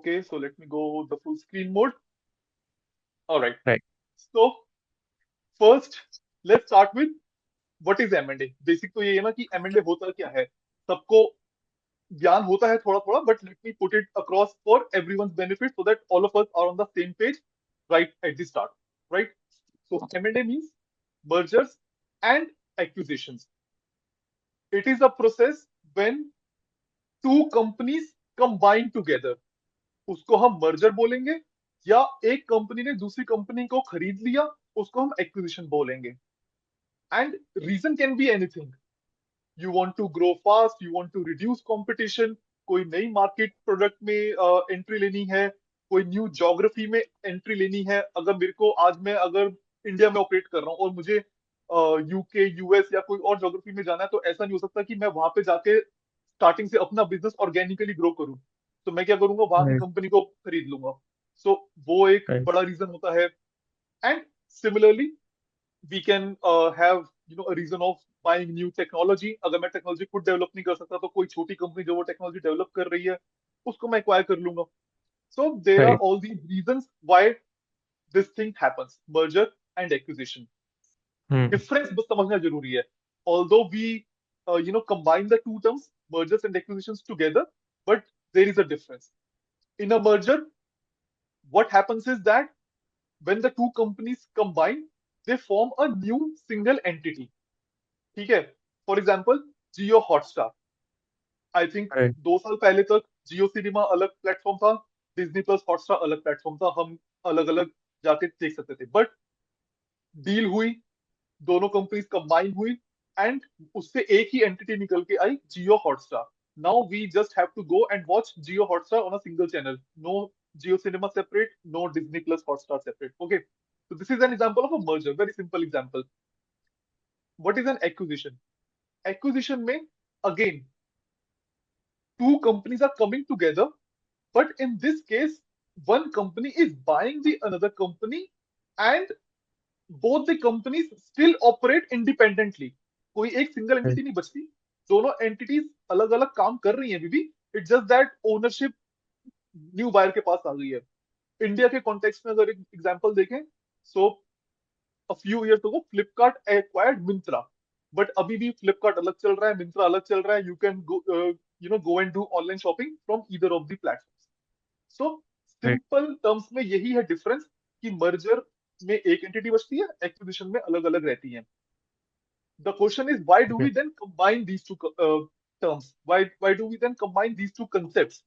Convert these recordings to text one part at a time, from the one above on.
Okay, so let me go the full screen mode. All right. Right. So first, let's start with what is M&A. Basic तो ये है ना कि M&A होता क्या है. सबको ज्ञान होता है थोड़ा थोड़ा, but let me put it across for everyone's benefit so that all of us are on the same page right at the start. Right? So M&A means mergers and acquisitions. It is a process when two companies combine together. उसको हम merger बोलेंगे, या एक company ने दूसरी company को खरीद लिया, उसको हम एक्विजिशन बोलेंगे. And reason can be anything. You want to grow fast, you want to reduce competition, कोई नई मार्केट प्रोडक्ट में एंट्री लेनी है, कोई न्यू ज्योग्राफी में एंट्री लेनी है. अगर मेरे को आज मैं अगर इंडिया में ऑपरेट कर रहा हूँ और मुझे यूके यूएस या कोई और ज्योग्राफी में जाना है, तो ऐसा नहीं हो सकता कि मैं वहां पे जाके स्टार्टिंग से अपना बिजनेस ऑर्गेनिकली ग्रो करूं. तो मैं क्या करूंगा, वहां की राइट। कंपनी को खरीद लूंगा. सो वो एक राइट। बड़ा रीजन होता है. And similarly we can have a reason of buying new technology. अगर मैं टेक्नोलॉजी खुद डेवलप नहीं कर सकता, तो कोई छोटी कंपनी जो वो टेक्नोलॉजी डेवलप कर रही है, उसको मैं एक्वायर कर लूंगा. So there are right. All these reason why this thing happens, merger and acquisition. Hmm. Difference बस समझना जरूरी है. Although we combine the two terms, mergers and acquisitions together, but there is a difference. In a merger, what happens is that when the two companies combine, they form a new single entity. ठीक है. For example, Jio Hotstar. I think right. 2 साल पहले तक जियो cinema अलग platform था, Disney plus Hotstar अलग platform था, हम अलग अलग जाके देख सकते थे. बट डील हुई, दोनों कंपनीज कंबाइन हुई, एंड उससे एक ही एंटिटी निकल के आई, Jio Hotstar. Now we just have to go and watch Jio Hotstar on a single channel. No Jio Cinema separate, no Disney plus Hotstar separate. Okay, so this is an example of a merger, very simple example. What is an acquisition? Acquisition में, again, two companies are coming together, but in this case, one company is buying the another company, and both the companies still operate independently. कोई एक single right. Entity नहीं बचती. दोनों entities अलग अलग काम कर रही हैं अभी भी. It's just that ownership new buyer के पास आ गई है. इंडिया के कॉन्टेक्स्ट में अगर एक एग्जांपल देखें, सो a few years ago Flipkart acquired Myntra, but अभी भी Flipkart अलग चल रहा है, Myntra अलग चल रहा है. You can go and do online shopping from either of the platforms. So right. simple terms में यही है डिफरेंस, कि मर्जर में एक एंटिटी बचती है, एक्विजिशन में अलग अलग रहती है. The question is, why do okay. we then combine these two terms? Why do we then combine these two concepts?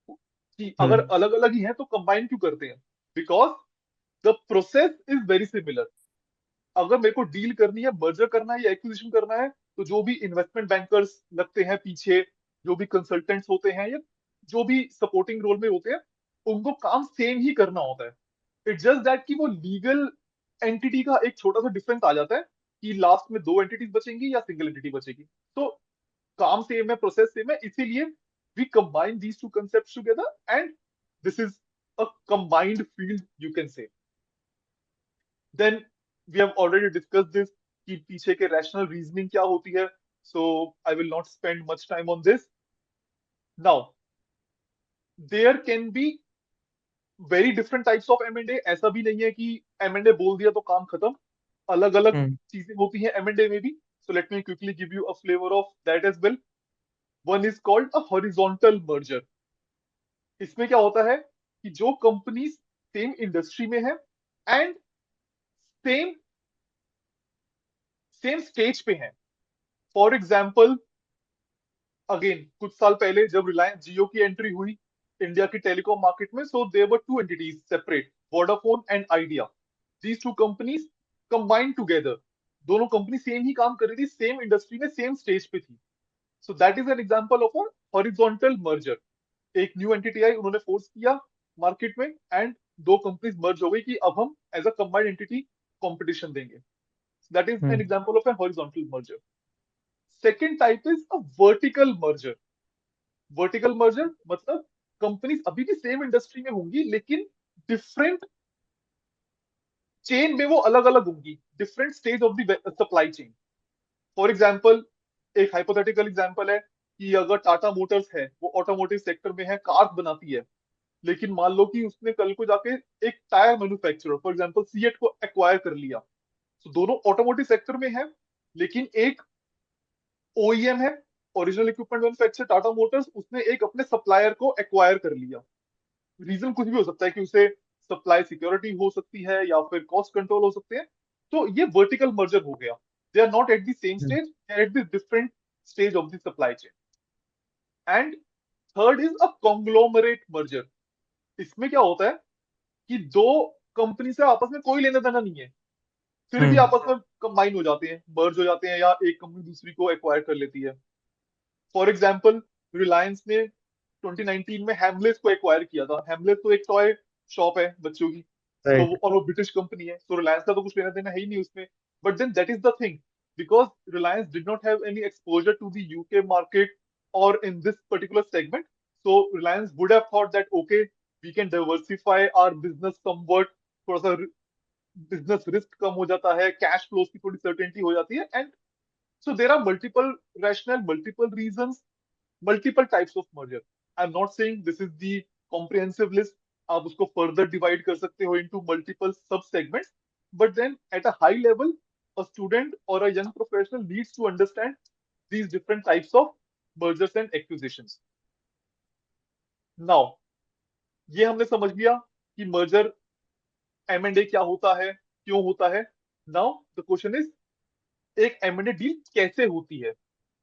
कि अगर हम्म। अलग अलग ही है तो कंबाइन क्यों करते हैं? Because the process is very similar. अगर मेरे को डील करनी है, मर्जर करना है या एक्विजिशन करना है, तो जो भी इन्वेस्टमेंट बैंकर्स लगते हैं पीछे, जो भी कंसल्टेंट्स होते हैं, या जो भी सपोर्टिंग रोल में होते हैं, उनको काम सेम ही करना होता है. इट्स जस्ट दैट कि वो लीगल एंटिटी का एक छोटा सा डिफरेंस आ जाता है, कि लास्ट में दो एंटिटीज बचेंगी या सिंगल एंटिटी बचेगी. तो काम सेम है, प्रोसेस सेम है, इसीलिए we combine these two concept together, and this is a combined field, you can say. Then we have already discuss this, कि पीछे के रैशनल रीजनिंग क्या होती है. So I will not spend much time on this. Now there can be very different types of M and A. ऐसा भी नहीं है कि एम एंड ए बोल दिया तो काम खत्म. अलग अलग हम्म। चीजें होती हैं एम एंड ए में भी. So let me quickly give you a flavour of that as well. One is called a horizontal merger. इसमें क्या होता है कि जो कंपनी सेम इंडस्ट्री में है, एंड सेम सेम स्टेज पे है. फॉर एग्जाम्पल, अगेन कुछ साल पहले जब रिलायंस जियो की एंट्री हुई इंडिया की टेलीकॉम मार्केट में, so there were two entities separate, Vodafone and Idea. These two companies combined together. दोनों कंपनी सेम ही काम कर रही थी, सेम इंडस्ट्री में, सेम स्टेज पे थी. So that is an example of a horizontal merger. एक न्यू एंटिटी आई, उन्होंने फोर्स किया मार्केट में, एंड दो कंपनीज मर्ज हो गई कि अब हम as a combined entity competition देंगे. That is an hmm. Example of a horizontal merger. Second type is a vertical merger. Vertical merger मतलब कंपनीज अभी भी सेम इंडस्ट्री में होंगी, लेकिन डिफरेंट चेन में वो अलग अलग होंगी, different stage of the supply chain. For example, एक हाइपोथेटिकल एग्जाम्पल है, कि अगर टाटा मोटर्स है, वो ऑटोमोटिव सेक्टर में है, कार्स बनाती है, लेकिन मान लो कि उसने कल को जाके एक tyre manufacturer for example CEAT को एक्वायर कर लिया, तो दोनों ऑटोमोटिव सेक्टर में है, लेकिन एक ओईएम है, original equipment manufacturer Tata Motors, उसने एक अपने सप्लायर को एक्वायर कर लिया। रीजन कुछ भी हो सकता है, कि उसे सप्लाई सिक्योरिटी हो सकती है या फिर कॉस्ट कंट्रोल हो सकते हैं। तो ये वर्टिकल मर्जर हो गया। They are not at the same hmm. Stage, they are at the different stage of the supply chain. And third is a conglomerate merger. इसमें क्या होता है कि दो कंपनी से आपस में कोई लेना देना नहीं है, फिर भी हम्म। आपस में कंबाइन हो जाते हैं, मर्ज हो जाते हैं, या एक कंपनी दूसरी को एक्वायर कर लेती है। फॉर एग्जाम्पल, रिलायंस ने 2019 में हेमलेस को एक्वायर किया था। हेमलेस तो एक टॉय शॉप है बच्चों की, तो राइट। वो, और वो ब्रिटिश कंपनी है, तो रिलायंस का तो कुछ लेना देना है ही नहीं उसमें। But then that is the thing, because Reliance did not have any exposure to the UK market और in this particular segment, so Reliance would have thought that okay, we can diversify our business somewhat, थोड़ा सा business risk कम हो जाता है, cash flows की थोड़ी certainty हो जाती है। And so there are multiple rational, multiple reasons, multiple types of merger. I'm not saying this is the comprehensive list. आप उसको further divide कर सकते हो into multiple sub segments. But then at a high level, a student or a young professional needs to understand these different types of mergers and acquisitions. Now, ये हमने समझ लिया कि merger M&A क्या होता है, क्यों होता है। Now the question is, एक M&A डील कैसे होती है,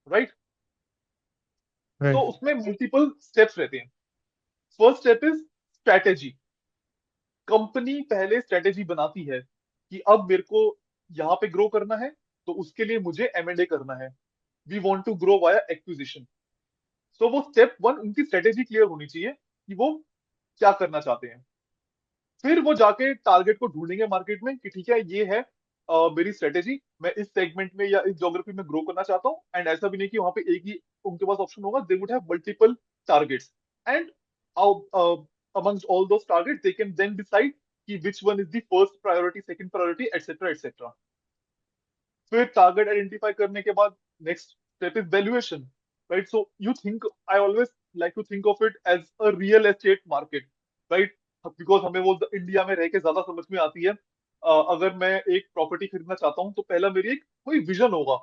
राइट? तो राइट। उसमें मल्टीपल स्टेप्स रहते हैं। First step is strategy. Company पहले स्ट्रैटेजी बनाती है कि अब मेरे को यहाँ पे ग्रो करना है, तो उसके लिए मुझे एम&ए करना है। We want to grow via acquisition. So वो स्टेप वन, उनकी स्ट्रैटेजी क्लियर होनी चाहिए कि वो क्या करना चाहते हैं। फिर वो जाके टारगेट को ढूंढेंगे मार्केट में कि ठीक है, ये है मेरी स्ट्रेटेजी, मैं इस सेगमेंट में या इस ज्योग्राफी में ग्रो करना चाहता हूँ। एंड ऐसा भी नहीं कि वहां पे एक ही उनके पास ऑप्शन होगा, they would have multiple targets. And amongst all those targets they can then decide कि which one is the first priority, second priority, etc etc। फिर टारगेट आइडेंटिफाई करने के बाद next step is valuation, right? So you think, I always like to think of it as a real estate market, right? Because हमें वो India में रह के ज्यादा समझ में आती है। अगर मैं एक प्रॉपर्टी खरीदना चाहता हूँ, तो पहला मेरी एक कोई विजन होगा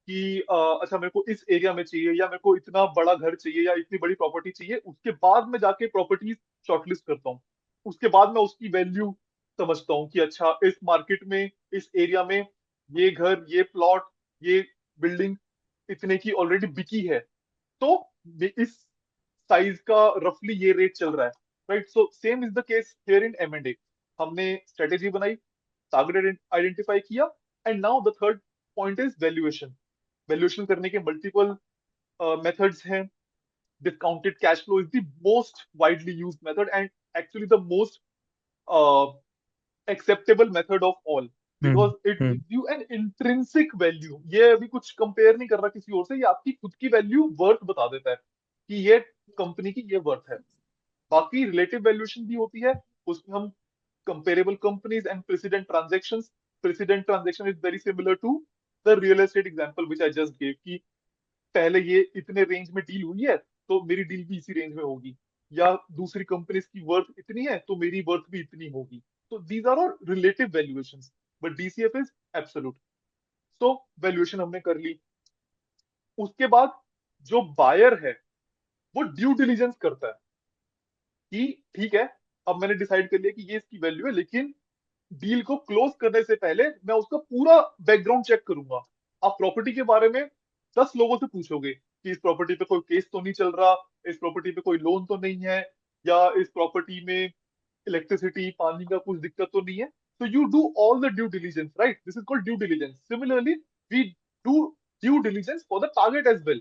कि अच्छा, मेरे को इस एरिया में चाहिए, या मेरे को इतना बड़ा घर चाहिए, या इतनी बड़ी प्रॉपर्टी चाहिए। उसके बाद मैं जाके प्रॉपर्टीज शॉर्टलिस्ट करता हूँ। उसके बाद मैं उसकी वैल्यू समझता हूँ कि अच्छा, इस मार्केट में, इस एरिया में ये घर, ये प्लॉट, ये बिल्डिंग इतने की ऑलरेडी बिकी है, तो इस साइज का रफली ये रेट चल रहा है, right? So same is the case here in M and A. हमने स्ट्रेटेजी बनाई, टारगेट आइडेंटिफाई किया, and now the third point is valuation. Valuation करने के मल्टीपल मेथड्स हैं। Discounted cash flow is the most widely used method, and actually the most acceptable method of all, because hmm. it hmm. gives you an intrinsic value। ये अभी कुछ compare नहीं कर रहा किसी और से, ये आपकी खुद की वैल्यू, वर्थ बता देता है कि ये कंपनी की ये वर्थ है। बाकी रिलेटिव वैल्यूएशन भी होती है, उसमें हम comparable companies and precedent transactions. Precedent transaction is very similar to the real estate example which I just gave, कि पहले ये इतने रेंज में डील हुई है, तो मेरी डील भी इसी रेंज में होगी, या दूसरी कंपनीज की वर्थ इतनी है, तो मेरी वर्थ भी इतनी होगी। तो these are all relative valuations, but DCF is absolute. तो वैल्यूएशन हमने कर ली। उसके बाद जो बायर है, वो ड्यू डिलीजेंस करता है कि ठीक है, अब मैंने डिसाइड कर लिया कि ये इसकी वैल्यू है, लेकिन डील को क्लोज करने से पहले मैं उसका पूरा बैकग्राउंड चेक करूंगा। आप प्रॉपर्टी के बारे में 10 लोगों से पूछोगे कि इस प्रॉपर्टी पे कोई केस तो नहीं चल रहा, इस प्रॉपर्टी पे कोई लोन तो नहीं है, या इस प्रॉपर्टी में इलेक्ट्रिसिटी, पानी का कुछ दिक्कत तो नहीं है। तो you do all the due diligence, right? This is called due diligence. Similarly we do due diligence for the target as well,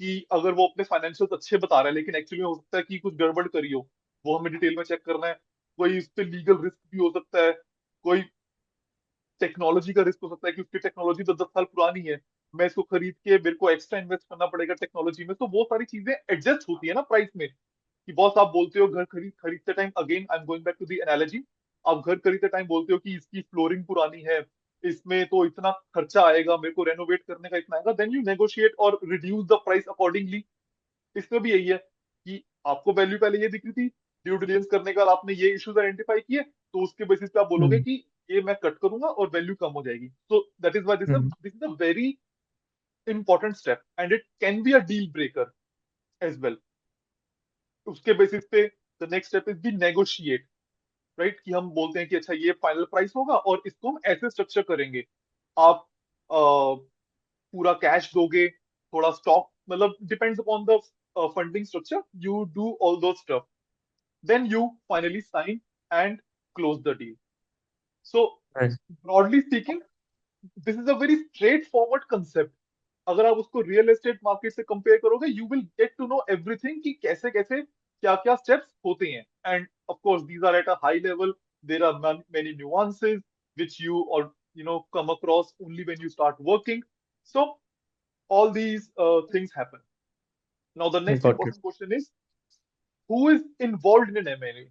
कि अगर वो अपने फाइनेंशियल अच्छे बता रहा है, लेकिन एक्चुअली हो सकता है कि कुछ गड़बड़ करी हो, वो हमें डिटेल में चेक करना है। कोई इस पे लीगल रिस्क भी हो सकता है, कोई टेक्नोलॉजी का रिस्क हो सकता है कि उसकी टेक्नोलॉजी तो 10 साल पुरानी है, मैं इसको खरीद के मेरे को एक्स्ट्रा इन्वेस्ट करना पड़ेगा टेक्नोलॉजी में। तो वो सारी चीजें एडजस्ट होती है ना प्राइस में। कि बॉस, आप बोलते हो घर खरीदते time, again I am going back to the analogy, आप घर खरीदते टाइम बोलते हो कि इसकी फ्लोरिंग पुरानी है, इसमें तो इतना खर्चा आएगा, मेरे को रेनोवेट करने का इतना आएगा, देन यू नेगोशिएट और रिड्यूस द प्राइस अकॉर्डिंगली। इसमें भी यही है कि आपको वैल्यू पहले ये दिख रही थी, ड्यू डिलिजेंस करने के बाद आपने ये इश्यूज आइडेंटिफाई किए, तो उसके बेसिस पे आप बोलोगे हम्म। कि ये मैं कट करूंगा और वैल्यू कम हो जाएगी। So that is why hmm. This is a very important step and it can be a deal breaker as well. उसके बेसिस पे the next step is be negotiate, right, कि हम बोलते हैं कि अच्छा ये फाइनल प्राइस होगा और इसको हम ऐसे स्ट्रक्चर करेंगे। आप पूरा कैश दोगे, थोड़ा स्टॉक, मतलब depends upon the funding structure, you do all those stuff, then you finally sign and close the deal. So right. Broadly speaking this is a very straightforward concept. अगर आप उसको real estate market से compare करोगे, you will get to know everything कि कैसे कैसे क्या क्या स्टेप्स होते हैं। And of course these are at a high level, there are many nuances which you or come across only when you start working. So all these things happen. Now the next got it. important question is, who is involved in an M&A?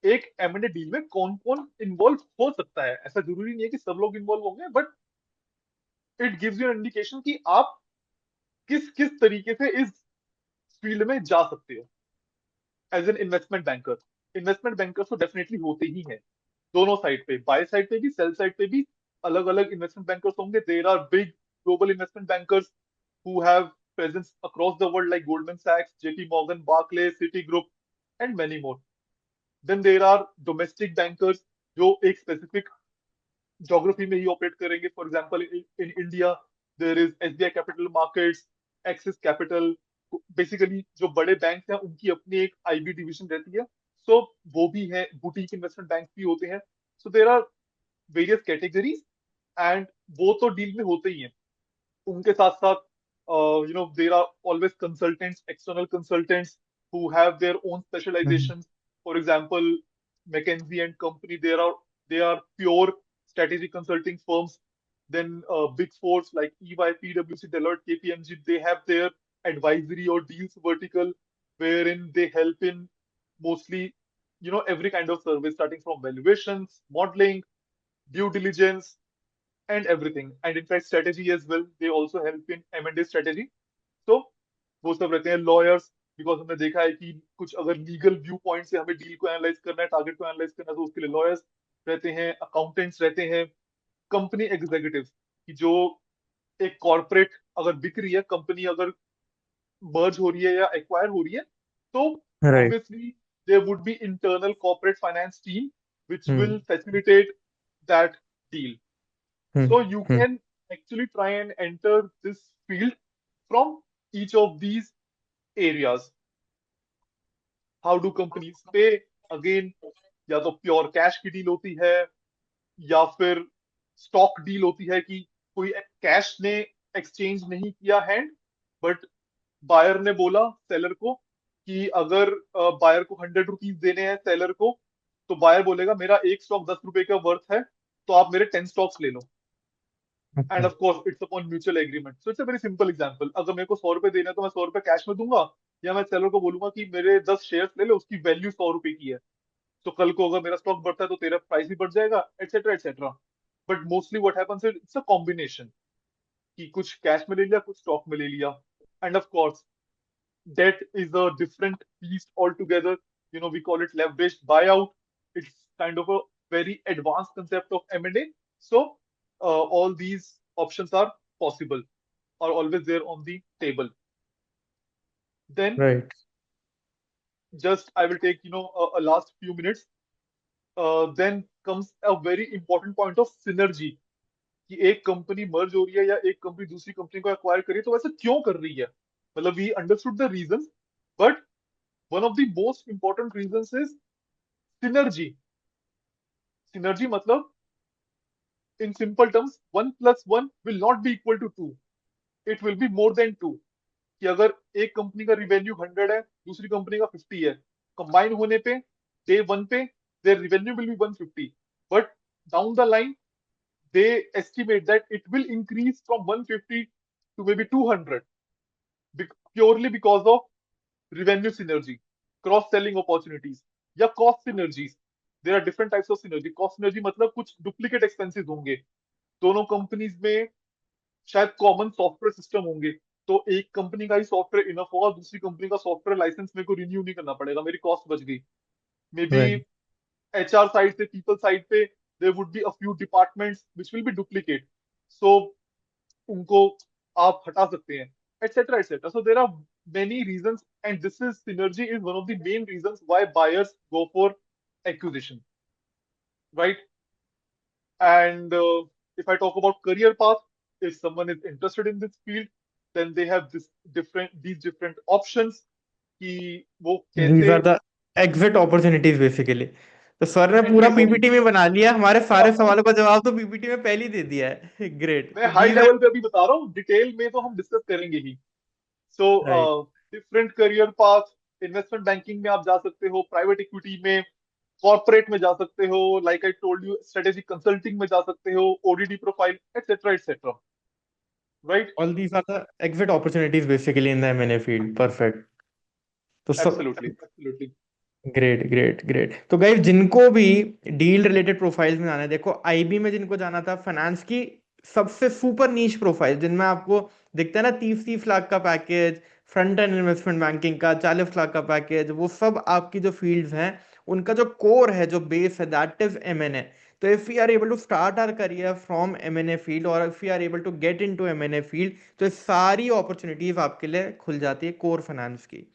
एक M&A deal में कौन कौन involve हो सकता है? ऐसा जरूरी नहीं है कि सब लोग इन्वॉल्व होंगे, but it gives you an indication कि आप किस किस तरीके से इस फील्ड में जा सकते हो as an investment banker. Investment banker तो डेफिनेटली होते ही हैं, दोनों साइड पे, बाय साइड पे भी सेल साइड पे भी अलग अलग इन्वेस्टमेंट बैंकर्स होंगे। There are big global investment bankers who have presence across the world like Goldman सैक्स, JP Morgan, Barclays, Citigroup and many more. Then there are domestic bankers जो एक specific geography में ही operate करेंगे। For example in India there is SBI Capital Markets, Axis Capital. Basically जो बड़े bank हैं उनकी अपनी एक आईबी डिवीजन रहती है, सो वो भी है, बुटीक इन्वेस्टमेंट बैंक भी होते हैं। So there are various categories and वो तो डील में होते ही हैं। उनके साथ साथ there are always consultants, external consultants who have their own specialization. For example McKinsey and company, they are pure strategic consulting firms. Then big fours like EY, PwC, Deloitte, KPMG, they have their advisory or deals vertical, wherein they help in mostly every kind of service, starting from valuations, modeling, due diligence, and everything. And in fact, strategy as well. They also help in M&A strategy. So वो सब रहते हैं lawyers, because हमने देखा है कि कुछ अगर लीगल व्यू पॉइंट से हमें डील को एनालाइज करना है, टारगेट को एनालाइज करना है, तो उसके लिए लॉयर्स रहते हैं, अकाउंटेंट्स रहते हैं, कंपनी एग्जीक्यूटिव कि जो एक कॉर्पोरेट अगर बिक रही है, कंपनी अगर मर्ज हो रही है या एक्वायर हो रही है, तो right. Obviously there would be internal corporate finance team which will hmm. facilitate that deal. Hmm. So you hmm. can actually try and enter this field from each of these areas. How do companies pay? Again, या तो pure cash की deal होती है, या फिर stock deal होती है कि कोई कैश ने एक्सचेंज नहीं किया हैंड, बट बायर ने बोला सेलर को कि अगर बायर को 100 रुपीज देने हैं सेलर को, तो बायर बोलेगा मेरा एक स्टॉक 10 रुपए का वर्थ है, तो आप मेरे 10 स्टॉक्स ले लो। एंड अच्छा। Of course it's upon mutual agreement. So it's a very simple example. अगर मेरे को 100 रुपए देना है तो मैं 100 रुपए कैश में दूंगा, या मैं सेलर को बोलूंगा कि मेरे 10 शेयर्स ले लो, उसकी वैल्यू 100 रुपए की है, तो कल को अगर मेरा स्टॉक बढ़ता है तो तेरा प्राइस भी बढ़ जाएगा, etcetera etcetera. But mostly what happens is it's a combination कि कुछ कैश में ले लिया, कुछ स्टॉक में ले लिया। And of course debt is a different beast altogether. We call it leveraged buyout. It's kind of a very advanced concept of M&A. So all these options are possible, are always there on the table. Then right. just I will take a last few minutes. Then comes a very important point of synergy, कि एक company merge हो रही है या एक company दूसरी company को acquire करी है, तो वैसे क्यों कर रही है? मतलब we understood the reasons, but one of the most important reasons is synergy. Synergy मतलब in simple terms 1 + 1 will not be equal to 2, it will be more than 2। कि अगर एक कंपनी का रिवेन्यू 100 है, दूसरी कंपनी का 50 है, कंबाइन होने पे डे वन पे their revenue will be 150, but down the line they estimate that it will increase from 150 to maybe 200, purely because of revenue synergy, cross selling opportunities, या cost synergies. There are different types of synergy. Cost synergy मतलब कुछ duplicate expenses होंगे, दोनों companies में शायद common software system होंगे, तो एक कंपनी का ही सॉफ्टवेयर इनफ होगा, दूसरी कंपनी का सॉफ्टवेयर लाइसेंस मेरे को रिन्यू नहीं करना पड़ेगा, मेरी कॉस्ट बच गई। May be right. HR side से, पीपल साइड पे, there would be a few departments which will be duplicate, so उनको आप हटा सकते हैं, etcetera etcetera. So there are many reasons and this is synergy is one of the main reasons why buyers go for acquisition, right? And if I talk about career path, if someone is interested in this field, then they have these different options कि वो these कैसे are the exit opportunities basically. तो sir ने पूरा entry point. PPT में बना लिया, हमारे सारे हाँ, सवालों का जवाब तो पीपीटी में पहले ही दे दिया है। ग्रेट। मैं तो हाई दीज आर लेवल पे अभी बता रहा हूँ, डिटेल में तो हम डिस्कस करेंगे ही। So right. Different career path, investment banking में आप जा सकते हो, प्राइवेट इक्विटी में, कॉर्पोरेट में जा सकते हो, like I told you strategic consulting में जा सकते हो, ODD profile, etcetera etcetera, right? All these are the exit opportunities basically in the M&A field. Perfect. तो सब absolutely absolutely. Great great great. तो गाइस जिनको भी डील रिलेटेड प्रोफाइल्स में जाना है, देखो आईबी में जिनको जाना था, फाइनेंस की सबसे सुपर नीश प्रोफाइल जिनमें आपको दिखता है ना 30-30 लाख का package, front end investment banking का 40 लाख का पैकेज, वो सब आपकी जो फील्ड्स हैं, उनका जो कोर है, जो बेस है, दैट इज एमएनए। तो if we are able to start our career from M and A field, और if we are able to get into M and A field, तो ये सारी अपॉर्चुनिटीज आपके लिए खुल जाती है कोर फाइनेंस की।